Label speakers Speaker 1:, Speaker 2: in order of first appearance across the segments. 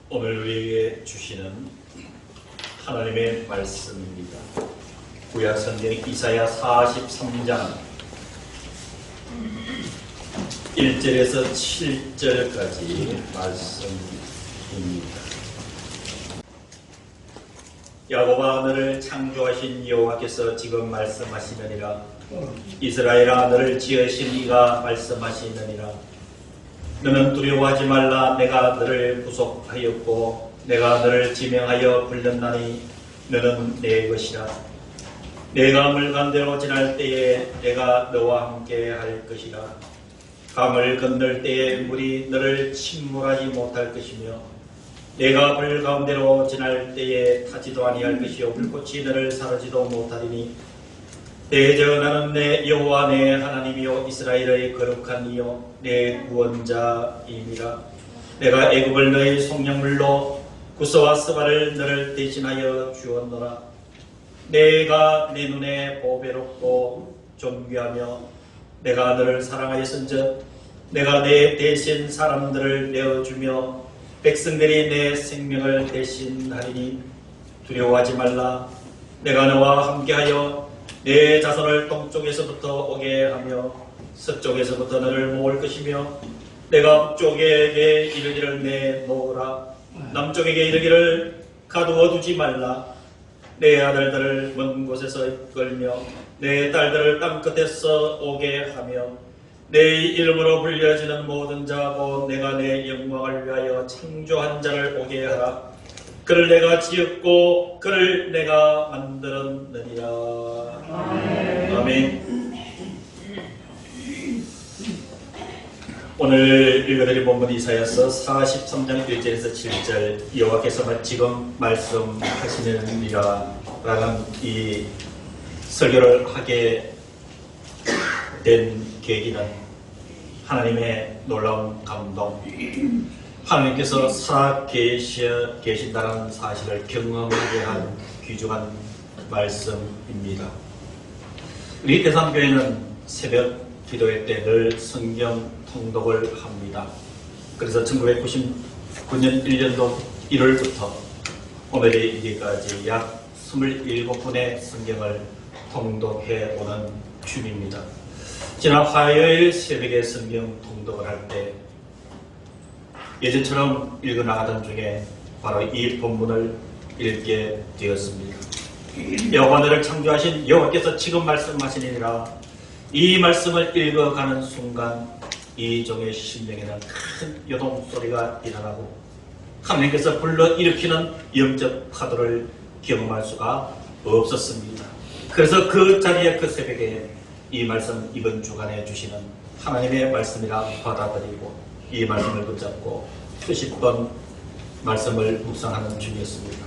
Speaker 1: 오늘 우리에게 주시는 하나님의 말씀입니다. 구약 성경 이사야 43장 1절에서 7절까지 말씀입니다. 야곱아, 너를 창조하신 여호와께서 지금 말씀하시느니라. 이스라엘아, 너를 지으신 이가 말씀하시느니라. 너는 두려워하지 말라. 내가 너를 구속하였고 내가 너를 지명하여 불렀나니 너는 내 것이라. 내가 물간대로 지날 때에 내가 너와 함께 할 것이라. 강을 건널 때에 물이 너를 침몰하지 못할 것이며 내가 불 가운데로 지날 때에 타지도 아니할 것이요 불꽃이 너를 사르지도 못하리니 대저 나는 내 여호와 내 하나님이요 이스라엘의 거룩한 이요 내 구원자임이라. 내가 애굽을 너의 속량물로 구스와 스바를 너를 대신하여 주었노라. 내가 내 눈에 보배롭고 존귀하며 내가 너를 사랑하였은즉 내가 내 대신 사람들을 내어주며 백성들이 내 생명을 대신하리니 두려워하지 말라. 내가 너와 함께하여 내 자손을 동쪽에서부터 오게 하며 서쪽에서부터 너를 모을 것이며 내가 북쪽에게 이르기를 내놓으라. 남쪽에게 이르기를 가두어 두지 말라. 내 아들들을 먼 곳에서 이끌며 내 딸들을 땅끝에서 오게 하며 내 이름으로 불려지는 모든 자고 내가 내 영광을 위하여 창조한 자를 오게 하라. 그를 내가 지었고 그를 내가 만들었느니라. 아멘. 오늘 읽어드릴 본문 이사야서 43장 1절에서 7절 여호와께서 지금 말씀하시느니라 라는 이 설교를 하게 된 계기는 하나님의 놀라운 감동, 하나님께서 살아계신다는 사실을 경험하게 한 귀중한 말씀입니다. 우리 대산교회는 새벽 기도회 때 늘 성경 통독을 합니다. 그래서 1999년 1년도 1월부터 오늘의 이기까지 약 27분의 성경을 통독해 오는 중입니다. 지난 화요일 새벽에 성경 통독을 할 때 예전처럼 읽어나가던 중에 바로 이 본문을 읽게 되었습니다. 여호와 너를 창조하신 여호와께서 지금 말씀하시니라. 이 말씀을 읽어가는 순간 이 종의 심령에는 큰 요동소리가 일어나고 하나님께서 불러일으키는 영적 파도를 경험할 수가 없었습니다. 그래서 그 자리에 그 새벽에 이 말씀 이번 주간에 주시는 하나님의 말씀이라 받아들이고 이 말씀을 붙잡고 수십 번 말씀을 묵상하는 중이었습니다.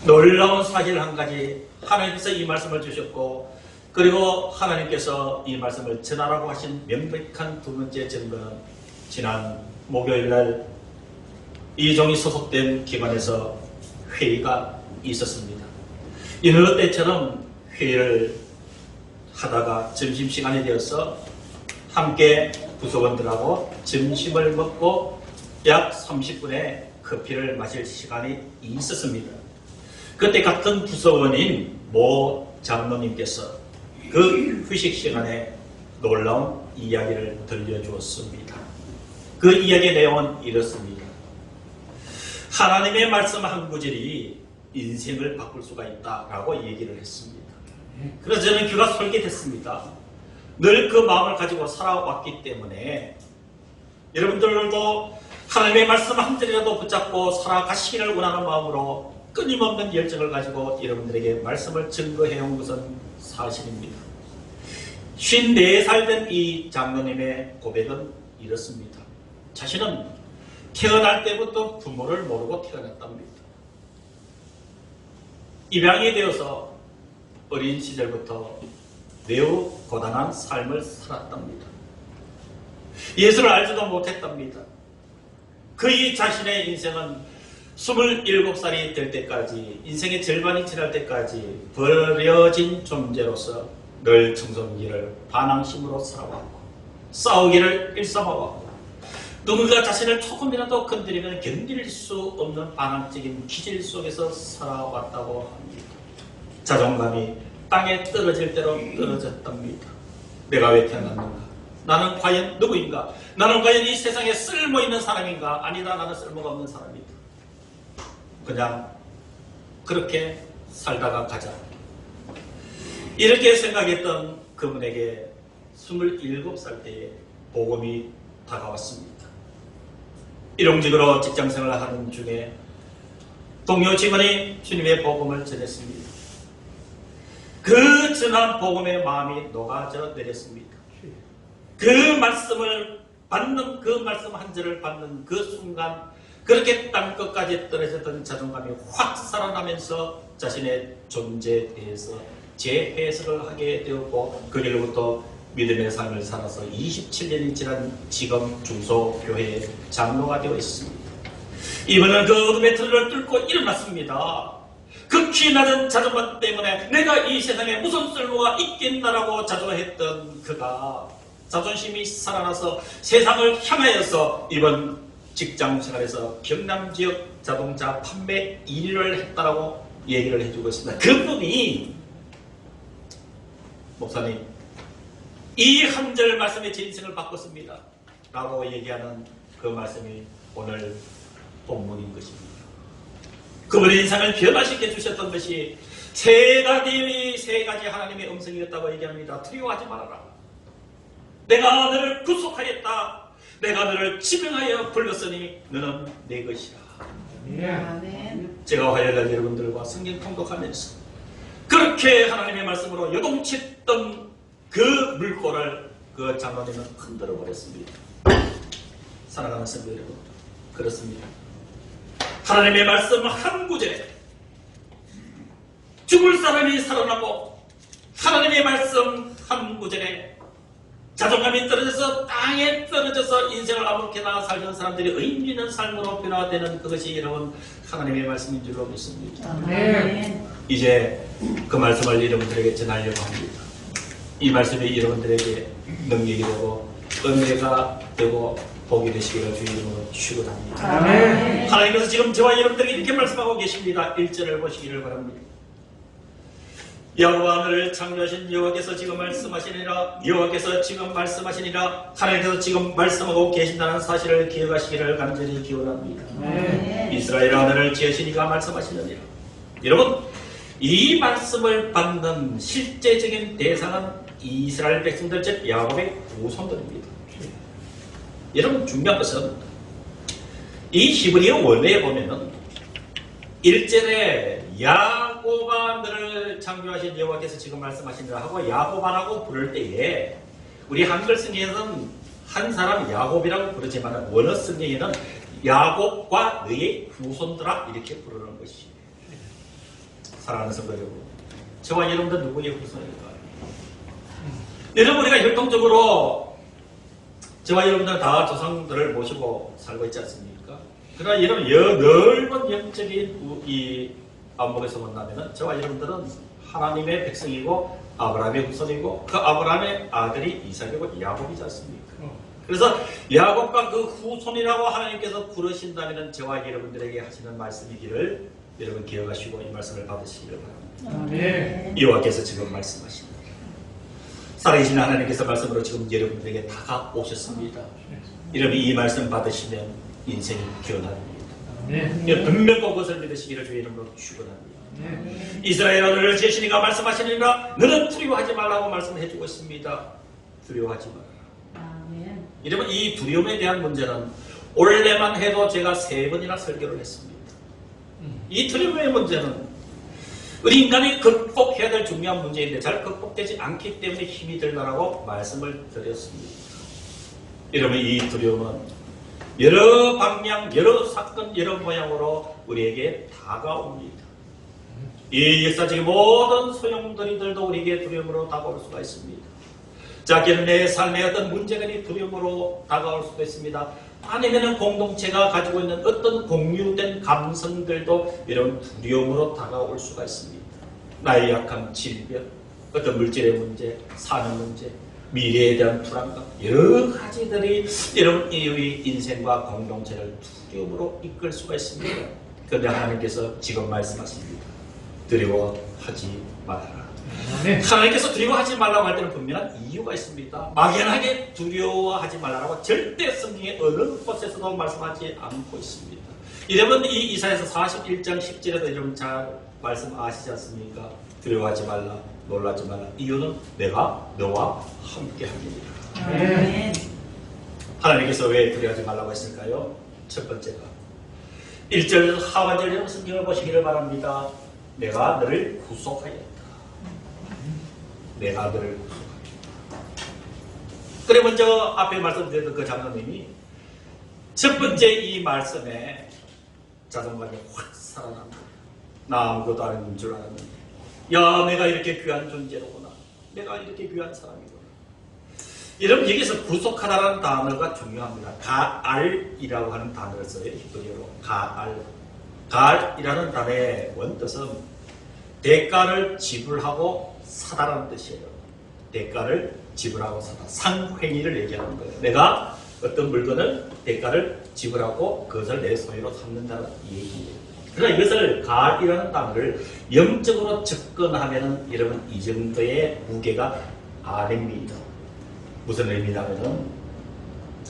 Speaker 1: 놀라운 사실 한 가지, 하나님께서 이 말씀을 주셨고 그리고 하나님께서 이 말씀을 전하라고 하신 명백한 두 번째 증거는 지난 목요일날 이 종이 소속된 기관에서 회의가 있었습니다. 이느 때처럼 회의를 하다가 점심시간이 되어서 함께 부속원들하고 점심을 먹고 약 30분의 커피를 마실 시간이 있었습니다. 그때 같은 부속원인 모 장로님께서 그 휴식 시간에 놀라운 이야기를 들려주었습니다. 그 이야기의 내용은 이렇습니다. 하나님의 말씀 한 구절이 인생을 바꿀 수가 있다라고 얘기를 했습니다. 그래서 저는 귀가 솔깃했습니다. 늘 그 마음을 가지고 살아왔기 때문에 여러분들도 하나님의 말씀 한 절이라도 붙잡고 살아가시기를 원하는 마음으로 끊임없는 열정을 가지고 여러분들에게 말씀을 증거해온 것은 사실입니다. 54살 된 이 장로님의 고백은 이렇습니다. 자신은 태어날 때부터 부모를 모르고 태어났답니다. 입양이 되어서 어린 시절부터 매우 고단한 삶을 살았답니다. 예수를 알지도 못했답니다. 그의 자신의 인생은 27살이 될 때까지, 인생의 절반이 지날 때까지 버려진 존재로서 늘 청소년기를 반항심으로 살아왔고 싸우기를 일삼아왔고 누군가 자신을 조금이라도 건드리면 견딜 수 없는 반항적인 기질 속에서 살아왔다고 합니다. 자존감이 땅에 떨어질 대로 떨어졌답니다. 내가 왜 태어났는가? 나는 과연 누구인가? 나는 과연 이 세상에 쓸모있는 사람인가? 아니다, 나는 쓸모가 없는 사람이다. 그냥 그렇게 살다가 가자. 이렇게 생각했던 그분에게 27살 때에 복음이 다가왔습니다. 일용직으로 직장생활을 하는 중에 동료 직원이 주님의 복음을 전했습니다. 그 전한 복음의 마음이 녹아져 내렸습니다. 그 말씀을 받는, 그 말씀 한 절을 받는 그 순간 그렇게 땅끝까지 떨어졌던 자존감이 확 살아나면서 자신의 존재에 대해서 재해석을 하게 되었고 그 길로부터 믿음의 삶을 살아서 27년이 지난 지금 중소교회의 장로가 되어 있습니다. 이번은 그 어둠의 틀을 뚫고 일어났습니다. 극히 낮은 자존감 때문에 내가 이 세상에 무슨 쓸모가 있겠나라고 자조했던 그가 자존심이 살아나서 세상을 향하여서 이번 직장 생활에서 경남 지역 자동차 판매 1위를 했다라고 얘기를 해주고 있습니다. 그분이 목사님 이 한 절 말씀에 제 인생을 바꿨습니다 라고 얘기하는 그 말씀이 오늘 본문인 것입니다. 그분의 인생을 변화시켜 주셨던 것이 세 가지 하나님의 음성이었다고 얘기합니다. 두려워하지 말아라. 내가 너를 구속하였다. 내가 너를 지명하여 불렀으니 너는 내 것이라. 아멘. 제가 화요일날 여러분들과 성경 통독하면서 그렇게 하나님의 말씀으로 요동쳤던 그 물꼬를 그 장로님은 흔들어 버렸습니다. 사랑하는 성도 여러분, 그렇습니다. 하나님의 말씀 한 구절에 죽을 사람이 살아나고 하나님의 말씀 한 구절에 자존감이 떨어져서 땅에 떨어져서 인생을 아무렇게나 살던 사람들이 의미 있는 삶으로 변화되는 그것이 여러분 하나님의 말씀인 줄로 믿습니다. 아멘. 이제 그 말씀을 여러분들에게 전하려고 합니다. 이 말씀이 여러분들에게 능력이 되고 은혜가 되고 복이 되시기를 주의 이름으로 축원합니다. 아멘. 하나님께서 지금 저와 여러분들에게 이렇게 말씀하고 계십니다. 1절을 보시기를 바랍니다. 여호와 너를 창조하신 여호와께서 지금 말씀하시니라. 여호와께서 지금 말씀하시니라. 하나님께서 지금 말씀하고 계신다는 사실을 기억하시기를 간절히 기원합니다. 이스라엘아 너를 지으신 이가 말씀하시느니라. 여러분 이 말씀을 받는 실제적인 대상은 이스라엘 백성들 즉 야곱의 후손들입니다. 여러분 중요한 것은 이 히브리어 원어에 보면은 1절에 야곱아 너를 창조하신 여호와께서 지금 말씀하시니라 하고 야곱아라고 부를 때에 우리 한글 성경에는 한 사람 야곱이라고 부르지만 원어 성경에는 야곱과 너의 후손들아 이렇게 부르는 것이. 사랑하는 성도 여러분, 저와 여러분들 누구의 후손일까요? 여러분 우리가 혈통적으로 저와 여러분들은 다 조상들을 모시고 살고 있지 않습니까? 그러나 여러분 넓은 영적인 이 안목에서 본다면 저와 여러분들은 하나님의 백성이고 아브라함의 후손이고 그 아브라함의 아들이 이삭이고 야곱이지 않습니까? 그래서 야곱과 그 후손이라고 하나님께서 부르신다면 저와 여러분들에게 하시는 말씀이기를 여러분 기억하시고 이 말씀을 받으시기를 바랍니다. 여호와께서 지금 말씀하십니다. 살아계신 하나님께서 말씀으로 지금 여러분들에게 다가오셨습니다. 여러분 이 말씀 받으시면 인생이 변화됩니다. 분명 그것을 믿으시기를 주의 이름으로 축원합니다. 이스라엘아 너를 지으신 이가 말씀하시니라. 너는 두려워하지 말라고 말씀해 주고 있습니다. 두려워하지 말아라. 여러분 이 두려움에 대한 문제는 올해만 해도 제가 3번이나 설교를 했습니다. 이 두려움의 문제는 우리 인간이 극복해야 될 중요한 문제인데 잘 극복되지 않기 때문에 힘이 들다라고 말씀을 드렸습니다. 여러분 이 두려움은 여러 방향, 여러 사건, 여러 모양으로 우리에게 다가옵니다. 이 역사적인 모든 소용돌이들도 우리에게 두려움으로 다가올 수가 있습니다. 작게는 내 삶의 어떤 문제가 두려움으로 다가올 수도 있습니다. 아니면 공동체가 가지고 있는 어떤 공유된 감성들도 이런 두려움으로 다가올 수가 있습니다. 나의 약한 질병, 어떤 물질의 문제, 사는 문제, 미래에 대한 불안감, 여러 가지들이 여러분의 인생과 공동체를 두려움으로 이끌 수가 있습니다. 그런데 하나님께서 지금 말씀하십니다. 두려워하지 말아라. 하나님께서 두려워하지 말라고 할 때는 분명한 이유가 있습니다. 막연하게 두려워하지 말라고 절대 성경의 어느 곳에서도 말씀하지 않고 있습니다. 여러분 이 이사야서 41장 10절에도 여러분 잘 말씀 아시지 않습니까? 두려워하지 말라, 놀라지 말라. 이유는 내가 너와 함께 합니다. 하나님께서 왜 두려워하지 말라고 했을까요? 첫 번째가 1절 하반절 여러분 성경을 보시기를 바랍니다. 내가 너를 구속하였다. 내가 너를 구속하였다. 그래 먼저 앞에 말씀드렸던 그 장로님이 첫 번째 이 말씀에 자존감이 확 살아납니다. 나 아무것도 아닌 줄 알았는데 야 내가 이렇게 귀한 존재로구나. 내가 이렇게 귀한 사람이구나. 여러분 여기서 구속하다라는 단어가 중요합니다. 가알이라고 하는 단어를 써요. 히브리어로 가알. 가알이라는 단어의 원뜻은 대가를 지불하고 사다라는 뜻이에요. 대가를 지불하고 사다. 상행위를 얘기하는 거예요. 내가 어떤 물건을 대가를 지불하고 그것을 내 소유로 삼는다는 얘기예요. 그러나 이것을 가알이라는 단어를 영적으로 접근하면 여러분 이 정도의 무게가 아닙니다. 무슨 의미냐면은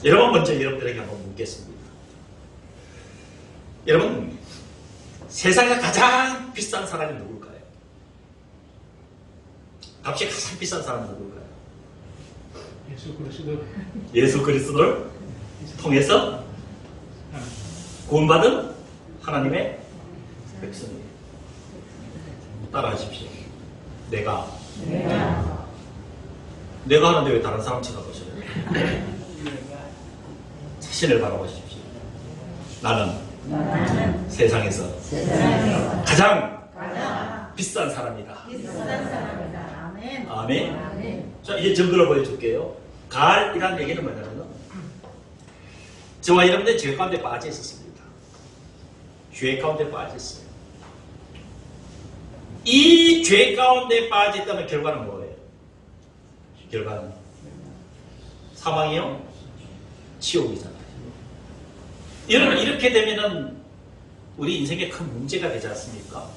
Speaker 1: 여러분 먼저 여러분들에게 한번 묻겠습니다. 여러분 세상에 가장 비싼 사람이 누굴까요? 값이 가장 비싼 사람은 누굴까요? 예수 그리스도를 통해서 구원받은 하나님의 백성이에요. 따라하십시오. 내가 하는데 왜 다른 사람 쳐다보셔요? 자신을 바라보십시오. 나는 세상에서 가장 비싼 사람이다. 아멘. 자, 이제 증거를 보여줄게요. 가알이라는 얘기는 뭐냐면 저와 여러분들 죄 가운데 빠져 있었습니다. 죄 가운데 빠져 있어요. 이 죄 가운데 빠져 있다면 결과는 뭐예요? 결과는 사망이요? 지옥이잖아요. 여러분 이렇게 되면은 우리 인생에 큰 문제가 되지 않습니까?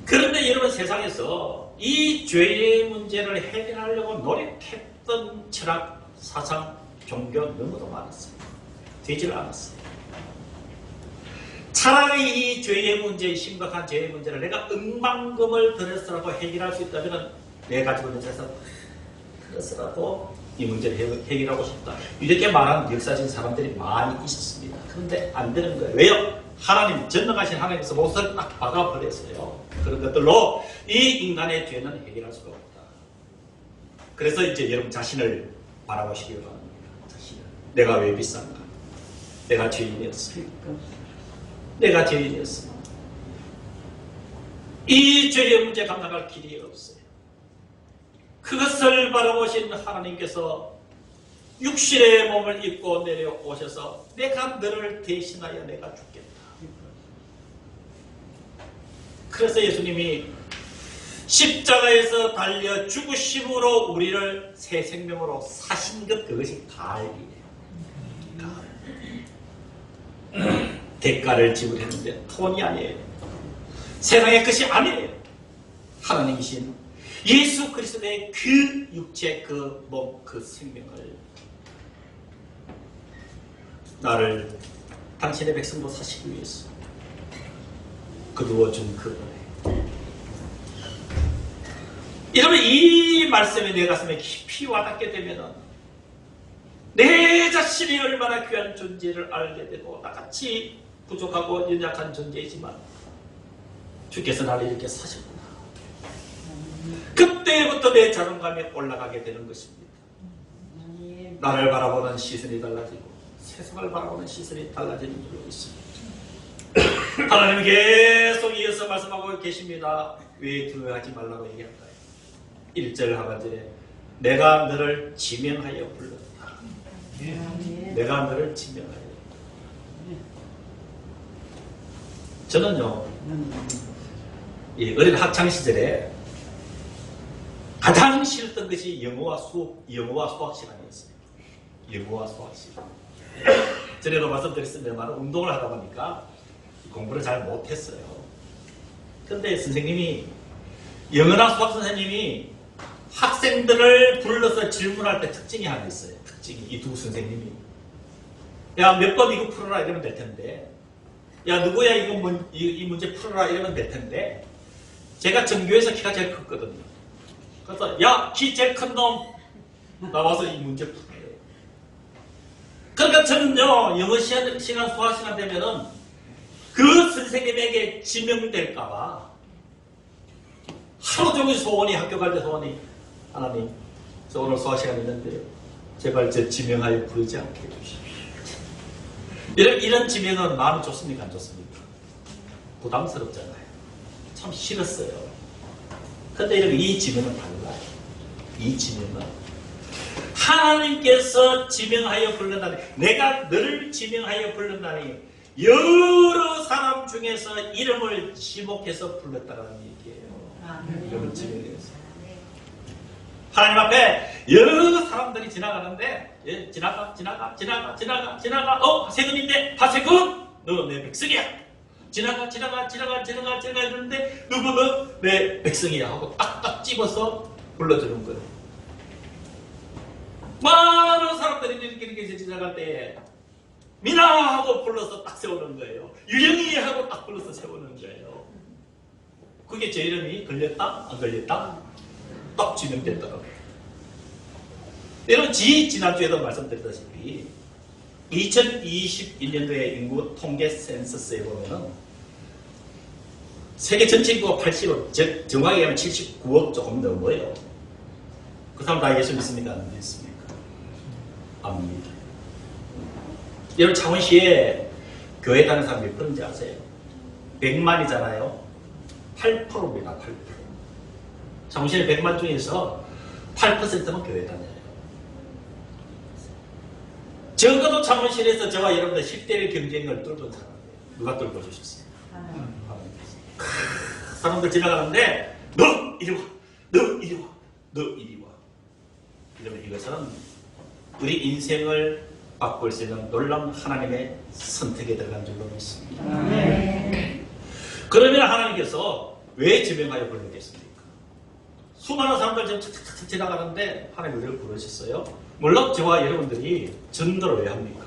Speaker 1: 그런데 여러분 세상에서 이 죄의 문제를 해결하려고 노력했던 철학, 사상, 종교 너무도 많았어요. 되질 않았어요. 차라리 이 죄의 문제, 심각한 죄의 문제를 내가 억만금을 들여서라도 해결할 수 있다면 내가 가지고 있는 재산 들여서라도 이 문제를 해결하고 싶다. 이렇게 말하는 역사적인 사람들이 많이 있었습니다. 그런데 안 되는 거예요. 왜요? 하나님, 전능하신 하나님께서 못을 딱 박아버렸어요. 그런 것들로 이 인간의 죄는 해결할 수가 없다. 그래서 이제 여러분 자신을 바라보시기 바랍니다. 자신을. 내가 왜 비싼가? 내가 죄인이었어. 내가 죄인이었어. 이 죄의 문제 감당할 길이 없어요. 그것을 바라보신 하나님께서 육신의 몸을 입고 내려오셔서 내가 너를 대신하여 내가 죽겠다. 그래서 예수님이 십자가에서 달려 죽으심으로 우리를 새 생명으로 사신 것, 그것이 가을이에요. 가을. 대가를 지불했는데 돈이 아니에요. 세상의 것이 아니에요. 하나님이신 예수 그리스도의 그 육체, 그 몸, 그 생명을 나를 당신의 백성으로 사시기 위해서 거두어준 그 은혜. 여러분 이 말씀이 내 가슴에 깊이 와닿게 되면 내 자신이 얼마나 귀한 존재를 알게 되고 나같이 부족하고 연약한 존재이지만 주께서 나를 이렇게 사셨구나. 그때부터 내 자존감이 올라가게 되는 것입니다. 나를 바라보는 시선이 달라지고 세상을 바라보는 시선이 달라지는 줄로 있습니다. 하나님 계속 이어서 말씀하고 계십니다. 왜 두려워하지 말라고 얘기할까요? 1절 하반절에 내가 너를 지명하여 불렀다. 내가 너를 지명하여. 저는요, 이 어린 학창시절에 가장 싫었던 것이 영어와 수학 시간이었어요. 영어와 수학 시간. 전에도 말씀드렸습니다만 운동을 하다 보니까 공부를 잘 못했어요. 근데 선생님이, 영어나 수학 선생님이 학생들을 불러서 질문할 때 특징이 하나 있어요. 특징이, 이 두 선생님이. 야, 몇 번 이거 풀어라 이러면 될 텐데, 야, 누구야 이 문제 풀어라 이러면 될 텐데, 제가 전교에서 키가 제일 컸거든요. 그래서 야, 키 제일 큰 놈 나와서 이 문제 풀어요. 그러니까 저는요, 영어 시간, 수학 시간 되면은 그 선생님에게 지명될까봐 하루 종일 소원이, 학교 갈 때 소원이, 하나님, 저 오늘 수학 시간 있는데 제발 제 지명하여 부르지 않게 해주십시오. 이런 지명은 마음이 좋습니까? 안 좋습니까? 부담스럽잖아요. 참 싫었어요. 근데 이 지명은 달라요. 이 지명은 하나님께서 지명하여 부른다니, 내가 너를 지명하여 부른다니, 여러 사람 중에서 이름을 지목해서 불렀다는 얘기예요. 이름을 지명해서. 하나님 앞에 여러 사람들이 지나가는데, 예, 지나가. 세금인데, 하세금, 너 내 백성이야. 지나가 이러는데, 누구는 내 백성이야 하고 딱딱 집어서 불러주는 거예요. 많은 사람들이 이렇게 지나갈 때, 미나 하고 불러서 딱 세우는 거예요. 유영이 하고 딱 불러서 세우는 거예요. 그게 제 이름이 걸렸다? 안 걸렸다? 딱 지명됐더라고요. 여러분, 지난주에도 말씀드렸다시피 2021년도에 인구 통계 센서스에 보면은 세계 전체 인구가 80억, 즉 정확히 하면 79억 조금 넘어요. 그 사람 다 예수 믿습니까? 안 믿습니까? 안 믿니다. 여러분, 창원시에 교회 다니는 사람 몇 프로인지 아세요? 100만이잖아요. 8%입니다. 8%. 창원시의 100만 중에서 8%는 교회 다녀요. 적어도 창원시에서 저와 여러분들 10대의 경쟁을 뚫은 사람이에요. 누가 뚫고 주셨어요? 사람들 지나가는데, 너 이리 와, 너 이리 와, 너 이리 와. 이러면 이것은 우리 인생을 바꿀 수 있는 놀라운 하나님의 선택에 들어간 줄로 믿습니다. 그러면 하나님께서 왜 지명하여 불렀겠습니까? 수많은 사람들 지금 착착착 지나가는데 하나님 우리를 부르셨어요. 물론 저와 여러분들이 전도를 왜 합니까?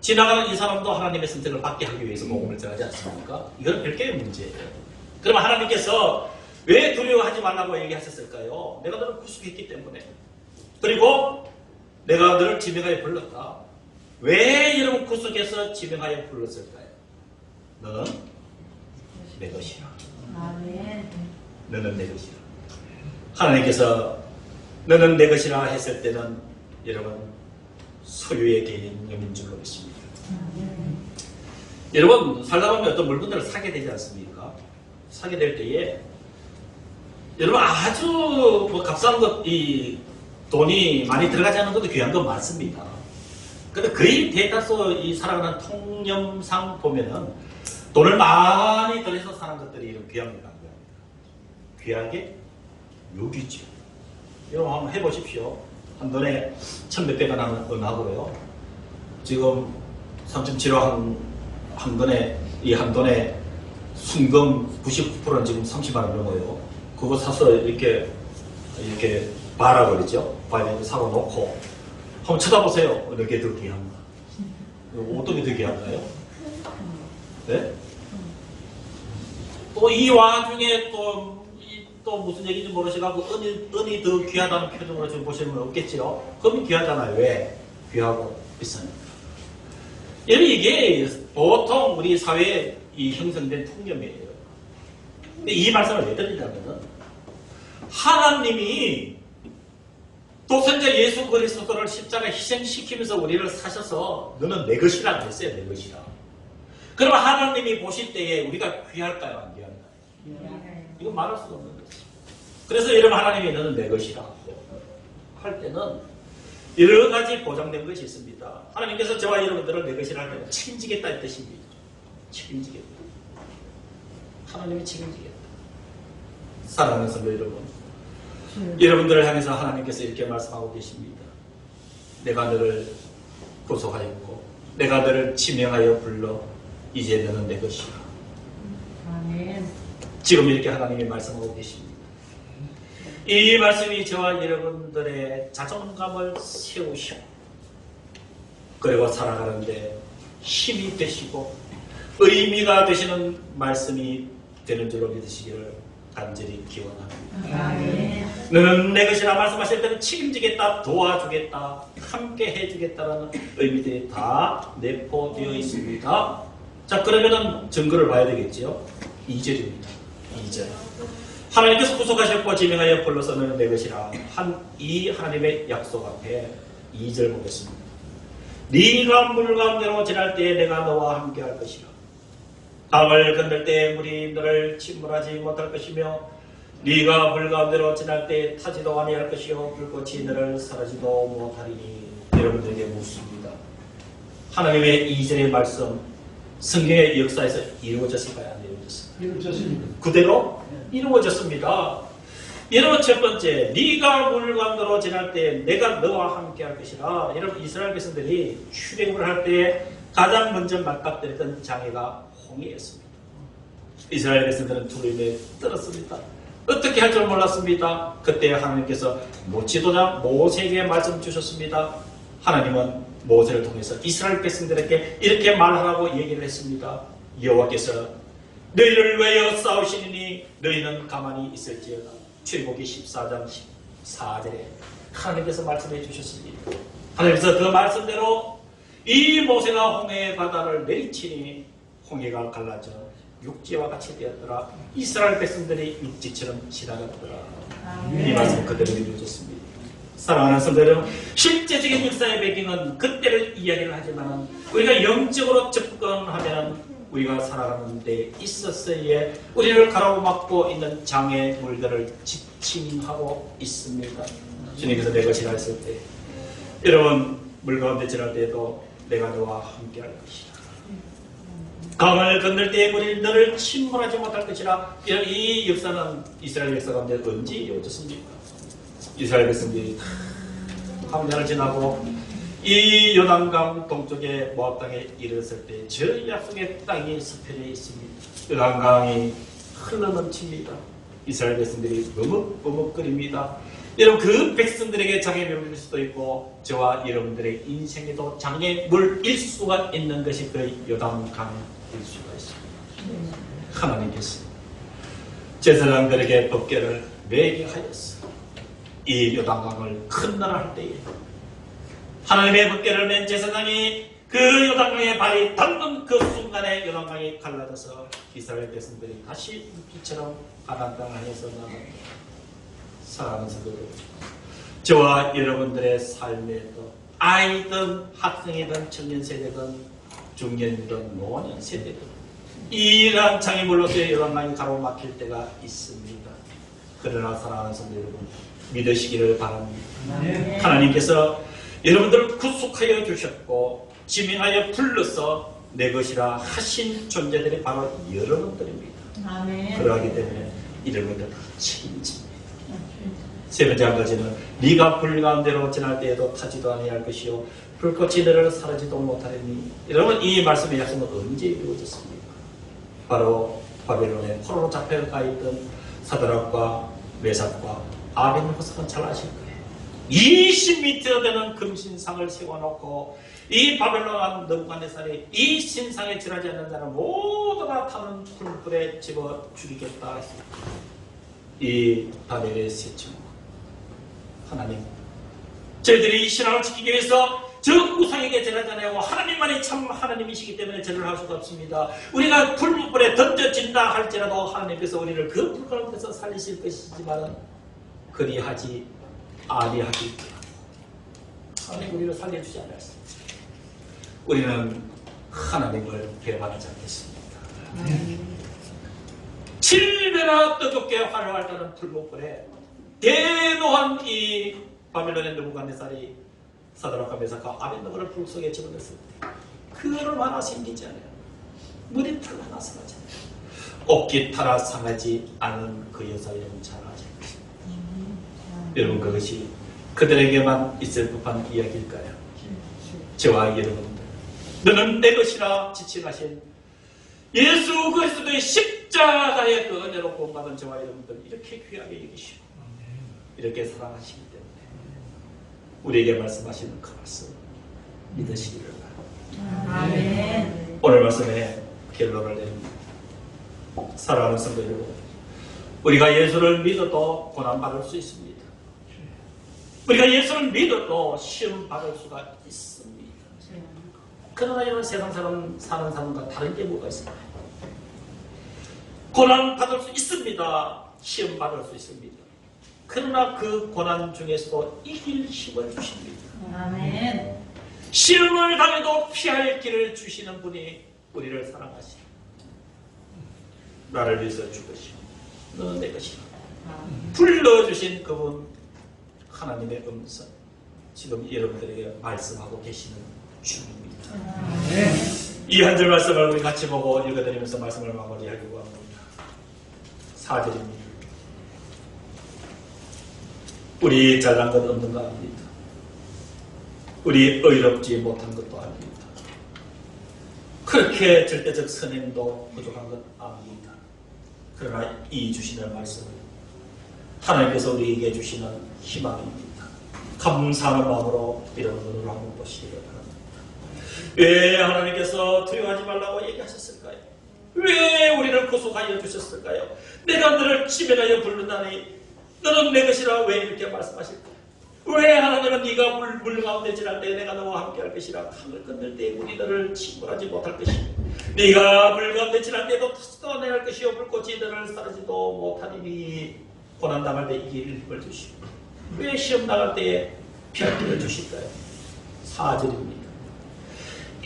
Speaker 1: 지나가는 이 사람도 하나님의 선택을 받게 하기 위해서 복음을 전하지 않습니까? 이건 별개의 문제예요. 그러면 하나님께서 왜 두려워하지 말라고 얘기하셨을까요? 내가 너를 구속했기 때문에. 그리고 내가 너를 지명하여 불렀다. 왜 여러분 구속해서 지명하여 불렀을까요? 너는 내 것이라. 너는 내 것이라. 하나님께서 너는 내 것이라 했을 때는 여러분 소유의 개념인 줄로 믿습니다. 여러분, 살다 보면 어떤 물건들을 사게 되지 않습니까? 사게 될 때에 여러분 아주 뭐 값싼 것, 이 돈이 많이 들어가지 않는 것도 귀한 건 많습니다. 근데 거의 대다수 이 살아가는 통념상 보면은 돈을 많이 들여서 사는 것들이 이런 귀한 게 간 겁니다. 귀하게 유기죠. 여러분 한번 해보십시오. 한 돈에 1,000몇백 원 하고요. 지금 3.75 한 돈에, 이 한 돈에 순금 99%는 지금 30만 원 넘어요. 그거 사서 이렇게 바라 그러죠. 바이를 사고 놓고 한번 쳐다보세요. 어느 게 더 귀한가? 어떤 게 더 귀한가요? 네? 또 이 와중에 또 무슨 얘기인지 모르시고 은이 더 귀하다는 표정으로 지금 보시면 없겠지요? 금이 귀하잖아요. 왜? 귀하고 비싸니까. 여러분, 이게 보통 우리 사회에 형성된 통념이에요. 근데 이 말씀을 왜 드리냐면은 하나님이 독생자 예수 그리스도를 십자가에 희생시키면서 우리를 사셔서 너는 내 것이라고 했어요. 내 것이라. 그러면 하나님이 보실 때에 우리가 귀할까요? 안 귀할까요? 이건 말할 수가 없는 거죠. 그래서 여러분, 하나님이 너는 내 것이라 할 때는 여러 가지 보장된 것이 있습니다. 하나님께서 저와 여러분들을 내 것이라 할 때는 책임지겠다는 뜻입니다. 책임지겠다. 하나님이 책임지겠다. 사랑하는 성도 여러분, 여러분들을 향해서 하나님께서 이렇게 말씀하고 계십니다. 내가 너를 구속하였고 내가 너를 지명하여 불러 이제 너는 내 것이라.
Speaker 2: 아멘.
Speaker 1: 지금 이렇게 하나님이 말씀하고 계십니다. 이 말씀이 저와 여러분들의 자존감을 세우시고 그리고 살아가는데 힘이 되시고 의미가 되시는 말씀이 되는 줄로 믿으시기를 간절히 기원합니다.
Speaker 2: 아멘.
Speaker 1: 너는 내 것이라 말씀하실 때는 책임지겠다, 도와주겠다, 함께 해주겠다라는 의미들이 다 내포되어 있습니다. 자, 그러면은 증거를 봐야 되겠죠. 2절입니다. 2절. 하나님께서 구속하셨고 지명하여 불러서 너는 내 것이라 이 하나님의 약속 앞에 2절 보겠습니다. 네가 물 가운데로 지날 때에 내가 너와 함께 할 것이라. 강을 건널 때에 물이 너를 침몰하지 못할 것이며 네가 물 가운데로 지날 때에 타지도 아니할 것이요 불꽃이 너를 사라지도 못하리니. 여러분들에게 묻습니다. 하나님의 2절의 말씀 성경의 역사에서 이루어졌을까요? 안 이루어졌을까요?
Speaker 3: 이루어졌습니다.
Speaker 1: 그대로 이루어졌습니다. 여러분, 첫 번째, 네가 물 가운데로 지날 때 내가 너와 함께 할 것이라. 여러분, 이스라엘 백성들이 출애굽을 할 때 가장 먼저 맞닥뜨렸던 장애가 홍해였습니다. 이스라엘 백성들은 두려움에 떨었습니다. 어떻게 할 줄 몰랐습니다. 그때 하나님께서 지도자 모세에게 말씀 주셨습니다. 하나님은 모세를 통해서 이스라엘 백성들에게 이렇게 말하라고 얘기를 했습니다. 여호와께서 너희를 위하여 싸우시니 너희는 가만히 있을지어다. 출애굽기 14장 14절에 하나님께서 말씀해 주셨습니다. 하나님께서 그 말씀대로 이 모세가 홍해 바다를 내리치니 홍해가 갈라져 육지와 같이 되었더라. 이스라엘 백성들이 육지처럼 지나갔더라. 이 말씀 그대로 이루어졌습니다. 사랑하는 성도 여러분, 실제적인 역사의 배경은 그때를 이야기를 하지만 우리가 영적으로 접근하면 우리가 살아가는 데 있어서의 우리를 가로막고 있는 장애물들을 지침하고 있습니다. 주님께서 내 것이라 했을 때, 여러분 물 가운데 지날 때에도 내가 너와 함께 할 것이다. 강을 건널 때에 물이 너를 침몰하지 못할 것이라. 이 역사는 이스라엘 역사 가운데 언제 이루어졌습니까? 이스라엘 백성들이 광야를 지나고 이 요단강 동쪽의 모압 땅에 이르렀을 때 저 약속의 땅이 서편에 있습니다. 요단강이 흘러넘칩니다. 이스라엘 백성들이 머뭇머뭇거립니다. 여러분, 그 백성들에게 장애물일 수도 있고 저와 여러분들의 인생에도 장애물일 수가 있는 것이 그 요단강일 수가 있습니다. 하나님께서 제사장들에게 법궤를 매게 하였어. 이 요단강을 건너할 때에 하나님의 법궤를 맨 제사장이 그 요단강에 발이 닿는 그 순간에 요단강이 갈라져서 이스라엘 백성들이 다시 빛처럼 가나안 땅을 향해서 나갑니다. 사랑하는 성도 여러분, 저와 여러분들의 삶에도 아이든 학생이든 청년 세대든 중년이든 노년 세대든 이러한 장애물로서의 요단강이 가로막힐 때가 있습니다. 그러나 사랑하는 성도 여러분, 믿으시기를 바랍니다.
Speaker 3: 네.
Speaker 1: 하나님께서 여러분들을 구속하여 주셨고 지명하여 불러서 내 것이라 하신 존재들이 바로 여러분들입니다.
Speaker 2: 아멘.
Speaker 1: 그러하기 때문에 여러분들 다 책임집니다. 세 번째 한 가지는 네가 불 가운데로 지날 때에도 타지도 아니할 것이요 불꽃이 너를 사라지도 못하리니. 여러분, 이 말씀의 약속은 언제 이루어졌습니까? 바로 바벨론의 포로로 잡혀가 있던 사드락과 메삭과 아벤느고는 잘 아실 거예요. 20m 되는 금신상을 세워놓고 이 바벨론 왕 느부갓네살이 이 신상에 지나지 않는 자는 모두 다 타는 풀불에 집어 죽이겠다 했습니다. 이 바벨의 세청 하나님, 저희들이 이 신앙을 지키기 위해서 저 우상에게 절하지 않고 하나님만이 참 하나님이시기 때문에 절을 할 수가 없습니다. 우리가 풀불에 던져진다 할지라도 하나님께서 우리를 그 불 가운데서 살리실 것이지만 그리하지 아니하기 하나님 우리를 살려주지 않았습니다. 우리는 하나님을 배반하지 않겠습니다. 7배나 뜨겁게 활활하는 불목불에 대노한 이 바벨론의 느부갓네살이 사드락과 메삭과 아벤느고를 불 속에 집어넣었을 때 그얼음 하나 생기지 않아요. 머리털 하나 상하지 않아요. 옷깃 하나 상하지 않은 그 여사 여러분 잘 아실 것입니다. 여러분, 그것이 그들에게만 있을 법한 이야기일까요? 저와 여러분들, 너는 내 것이라 지칭하신 예수 그리스도의 십자가의 그 은혜로 구원받은 저와 여러분들 이렇게 귀하게 여기시고 이렇게 사랑하시기 때문에 우리에게 말씀하시는 그 말씀 믿으시기를 바랍니다.
Speaker 2: 아멘.
Speaker 1: 오늘 말씀에 결론을 내립니다. 사랑하는 성도 여러분, 우리가 예수를 믿어도 고난받을 수 있습니다. 우리가 예수를 믿어도 시험 받을 수가 있습니다. 그러나 이런 세상 사람 사는 사람과 다른 게 뭐가 있을까요? 고난 받을 수 있습니다. 시험 받을 수 있습니다. 그러나 그 고난 중에서도 이길 힘을 주십니다.
Speaker 2: 아멘.
Speaker 1: 시험을 당해도 피할 길을 주시는 분이 우리를 사랑하시고 나를 위해서 죽으시고 너는 내 것이라 불러주신 그분 하나님의 음성 지금 여러분들에게 말씀하고 계시는 중입니다. 이 한 줄 말씀을 우리 같이 보고 읽어드리면서 말씀을 마무리하려고 합니다. 4절입니다. 우리 잘난 것 없는 거 압니다. 우리 의롭지 못한 것도 압니다. 그렇게 절대적 선행도 부족한 것 압니다. 그러나 이 주시는 말씀은 하나님께서 우리에게 주시는 희망입니다. 감사하는 마음으로 이런 눈으로 한번 보시기를 바랍니다. 왜 하나님께서 두려워하지 말라고 얘기하셨을까요? 왜 우리를 구속하여 주셨을까요? 내가 너를 지명하여 부른다니 너는 내 것이라 왜 이렇게 말씀하실까? 왜 하나님은 네가 물 가운데 지날 때 내가 너와 함께 할 것이라 강을 건널 때 우리 너를 침몰하지 못할 것이며 네가 물 가운데 지날 때도 터지도 내할 것이요 불꽃이 너를 사르지도 못하리니 고난당할 때 이길 힘을 주시고 왜 시험 나갈 때에 피할 길을 주실까요? 4절입니다.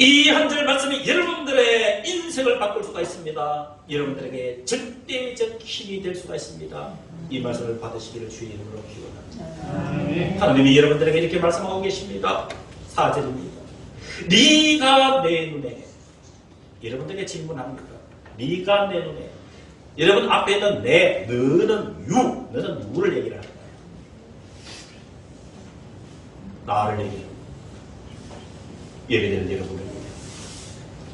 Speaker 1: 이 한 절 말씀이 여러분들의 인생을 바꿀 수가 있습니다. 여러분들에게 절대적 힘이 될 수가 있습니다. 이 말씀을 받으시기를 주의 이름으로 기원합니다. 하나님이 여러분들에게 이렇게 말씀하고 계십니다. 4절입니다. 네가 내 눈에 여러분들에게 질문합니다. 네가 내 눈에 여러분 앞에 있는 내 너는 너는 누구를 얘기를 하는 거예요? 나를 얘기해요. 예배드리는 여러분을 얘기해요.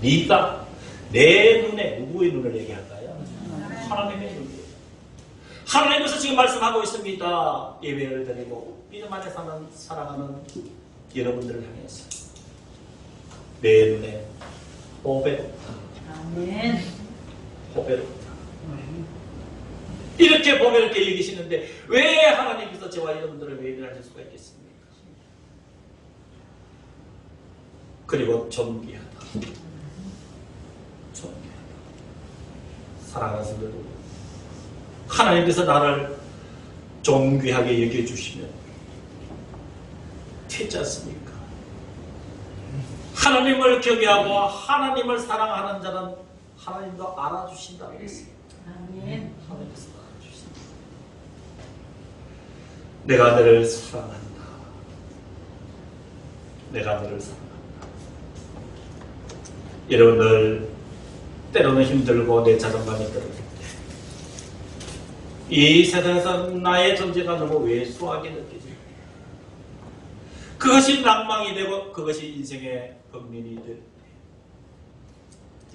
Speaker 1: 네가 내 눈에 누구의 눈을 얘기할까요? 하나님의 눈이에요. 하나님께서 지금 말씀하고 있습니다. 예배를 드리고 믿음 안에 사랑하는 여러분들을 향해서 내 눈에 보배롭다.
Speaker 2: 아멘.
Speaker 1: 보배롭다. 이렇게 보배롭게 여기시는데 왜 하나님께서 저와 여러분들을 외면하실 수가 있겠습니까? 그리고 존귀하다. 존귀하다. 사랑하는 성도들, 하나님께서 나를 존귀하게 여겨주시면 되지 않습니까? 하나님을 경외하고 하나님을 사랑하는 자는 하나님도 알아주신다고 했습니다.
Speaker 2: 아멘.
Speaker 1: 하나님께서 알아주신다. 내가 너를 사랑한다. 내가 너를 사랑한다. 여러분들 때로는 힘들고 내 자존감이 떨어질 때 이 세상에서 나의 존재가 너무 왜소하게 느껴질 때 그것이 낭망이 되고 그것이 인생의 범민이 될 때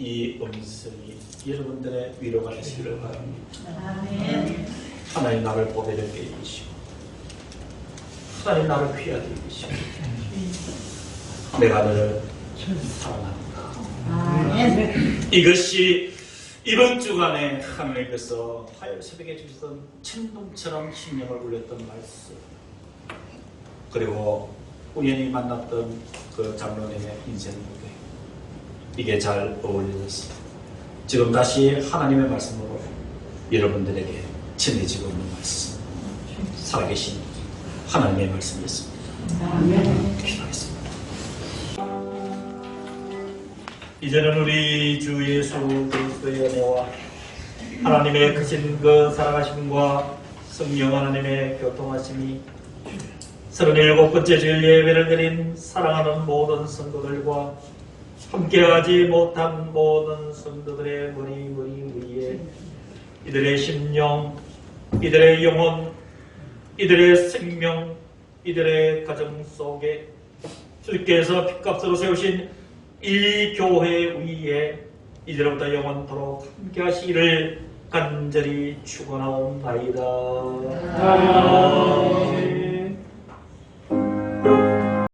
Speaker 1: 이 음성이 여러분들의 위로가 되시기를 바랍니다.
Speaker 2: 아멘.
Speaker 1: 하나님 나를 보배롭게 여기시고 하나님 나를 귀하게 여기시고 내가 너를 사랑한다.
Speaker 2: 아멘.
Speaker 1: 이것이 이번 주간에 하나님께서 화요일 새벽에 주셨던 천둥처럼 심령을 울렸던 말씀, 그리고 우연히 만났던 그 장로님의 인생 무대, 이게 잘 어울려졌습니다. 지금 다시 하나님의 말씀으로 여러분들에게 전해지고 있는 말씀, 살아계신 하나님의 말씀이었습니다.
Speaker 2: 아멘.
Speaker 1: 기도하겠습니다. 이제는 우리 주 예수 그리스도의 은혜와 하나님의 크신 그 사랑하심과 성령 하나님의 교통하심이 37번째 주일 예배를 드린 사랑하는 모든 성도들과 함께하지 못한 모든 성도들의 머리 위에 이들의 심령, 이들의 영혼, 이들의 생명, 이들의 가정 속에 주께서 핏값으로 세우신 이 교회 위에 이제로부터 영원토록 함께 하시기를 간절히 축원하옵나이다.